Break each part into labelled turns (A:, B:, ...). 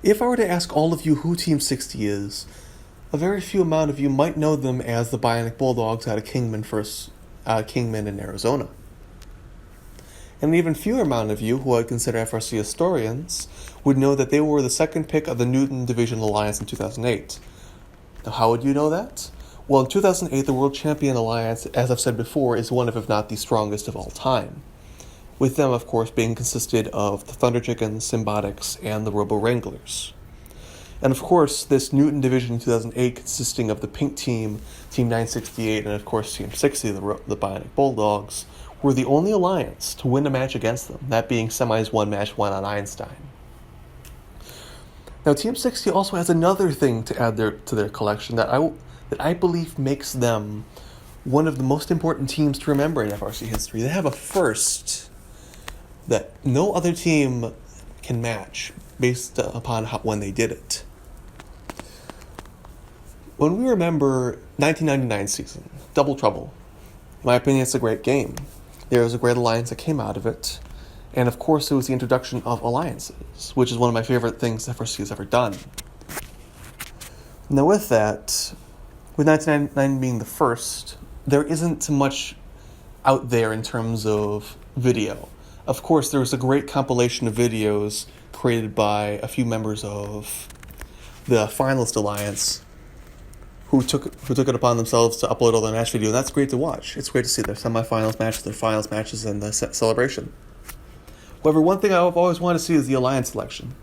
A: If I were to ask all of you who Team 60 is, a very few amount of you might know them as the Bionic Bulldogs out of Kingman in Arizona. And an even fewer amount of you who I'd consider FRC historians would know that they were the second pick of the Newton Division Alliance in 2008. Now, how would you know that? Well, in 2008, the World Champion Alliance, as I've said before, is one of, if not the strongest of all time. With them, of course, being consisted of the Thunder Chickens, Symbotics, and the Robo Wranglers. And of course, this Newton Division in 2008 consisting of the Pink Team, Team 968, and of course Team 60, the Bionic Bulldogs, were the only alliance to win a match against them, that being Semi's one match won on Einstein. Now, Team 60 also has another thing to add to their collection that I believe makes them one of the most important teams to remember in FRC history. They have a first that no other team can match based upon when they did it. When we remember 1999 season, Double Trouble, in my opinion, it's a great game. There was a great alliance that came out of it, and of course it was the introduction of alliances, which is one of my favorite things FRC has ever done. Now with that, with 1999 being the first, there isn't much out there in terms of video. Of course, there was a great compilation of videos created by a few members of the Finalist Alliance who took it upon themselves to upload all their match video, and that's great to watch. It's great to see their semifinals matches, their finals matches, and the celebration. However, one thing I've always wanted to see is the Alliance selection.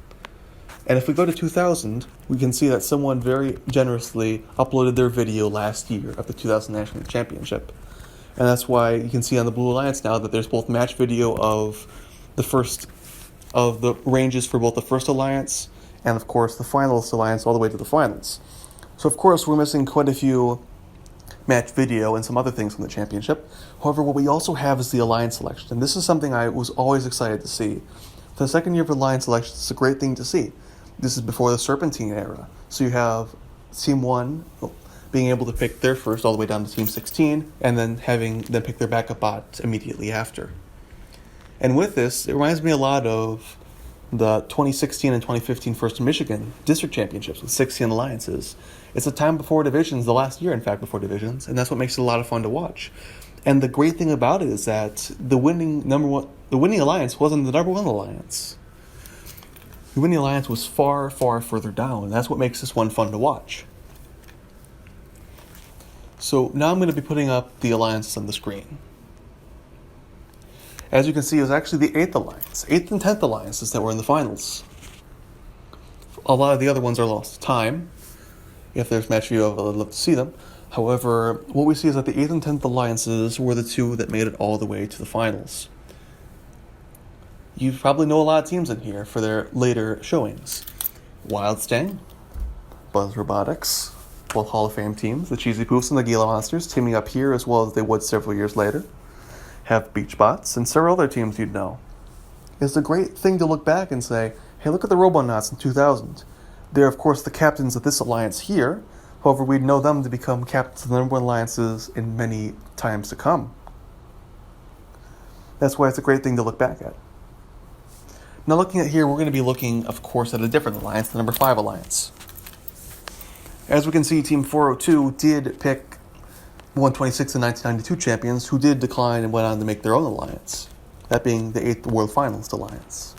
A: And if we go to 2000, we can see that someone very generously uploaded their video last year of the 2000 National Championship. And that's why you can see on the Blue Alliance now that there's both match video of the ranges for both the first alliance and, of course, the Finalist Alliance all the way to the finals. So, of course, we're missing quite a few match video and some other things from the championship. However, what we also have is the alliance selection, and this is something I was always excited to see. For the second year of alliance selection, it's a great thing to see. This is before the Serpentine era. So you have Team 1 being able to pick their first all the way down to Team 16, and then having them pick their backup bot immediately after. And with this, it reminds me a lot of the 2016 and 2015 First Michigan District Championships with 16 alliances. It's a time before divisions, the last year, in fact, before divisions, and that's what makes it a lot of fun to watch. And the great thing about it is that the winning alliance wasn't the number one alliance. The winning alliance was far, far further down, and that's what makes this one fun to watch. So now I'm going to be putting up the alliances on the screen. As you can see, it was actually the 8th and 10th alliances that were in the finals. A lot of the other ones are lost to time. If there's match view, I'd love to see them. However, what we see is that the 8th and 10th alliances were the two that made it all the way to the finals. You probably know a lot of teams in here for their later showings. Wild Sting, Buzz Robotics, both Hall of Fame teams, the Cheesy Poofs and the Gila Monsters teaming up here as well as they would several years later. Have Beachbots and several other teams you'd know. It's a great thing to look back and say, hey, look at the Robonauts in 2000. They're, of course, the captains of this alliance here. However, we'd know them to become captains of the number one alliances in many times to come. That's why it's a great thing to look back at. Now, looking at here, we're going to be looking, of course, at a different alliance, the number 5 alliance. As we can see, Team 402 did pick 126 and 1992 champions who did decline and went on to make their own alliance, that being the 8th World Finalist Alliance.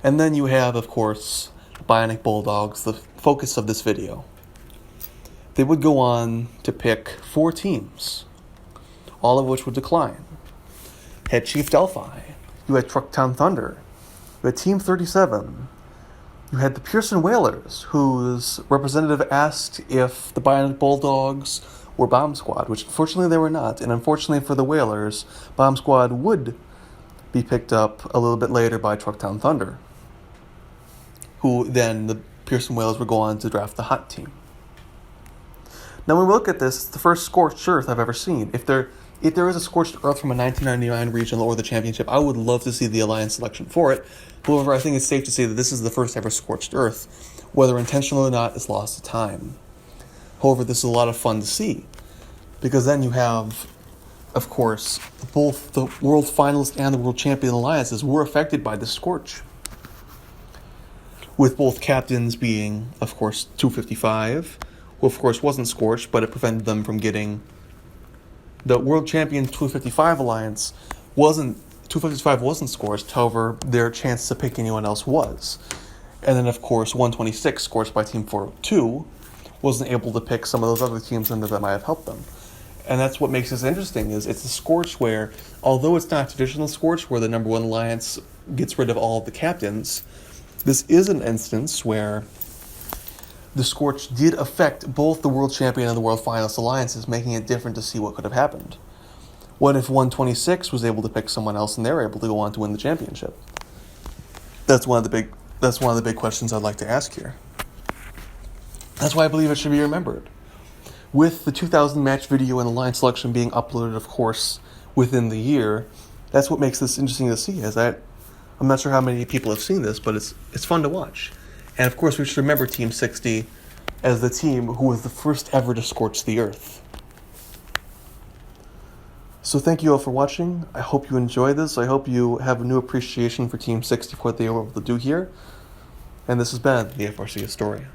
A: And then you have, of course, Bionic Bulldogs, the focus of this video. They would go on to pick 4 teams, all of which would decline. You had Chief Delphi, you had Trucktown Thunder, you had Team 37, you had the Pearson Whalers, whose representative asked if the Bionic Bulldogs were Bomb Squad, which unfortunately they were not. And unfortunately for the Whalers, Bomb Squad would be picked up a little bit later by Trucktown Thunder, who then the Pearson Whalers would go on to draft the Hot Team. Now when we look at this, it's the first Scorched Earth I've ever seen. If there is a Scorched Earth from a 1999 regional or the championship, I would love to see the alliance selection for it. However, I think it's safe to say that this is the first ever Scorched Earth. Whether intentional or not is lost to time. However, this is a lot of fun to see, because then you have, of course, both the World Finalist and the World Champion alliances were affected by the Scorch. with both captains being, of course, 255, who of course wasn't Scorched, but it prevented them from getting the World Champion 255 Alliance. 255 wasn't Scorched, however, their chance to pick anyone else was. And then, of course, 126, Scorched by Team 402, wasn't able to pick some of those other teams in there that might have helped them. And that's what makes this interesting, is it's a Scorched where, although it's not traditional Scorched, where the number one alliance gets rid of all of the captains, this is an instance where the Scorched did affect both the World Champion and the World Finalist alliances, making it different to see what could have happened. What if 126 was able to pick someone else and they were able to go on to win the championship? That's one of the big questions I'd like to ask here. That's why I believe it should be remembered. With the 2000 match video and alliance selection being uploaded, of course, within the year, that's what makes this interesting to see. I'm not sure how many people have seen this, but it's fun to watch. And of course, we should remember Team 60 as the team who was the first ever to scorch the Earth. So thank you all for watching. I hope you enjoy this. I hope you have a new appreciation for Team 60 for what they were able to do here. And this has been the FRC Historian.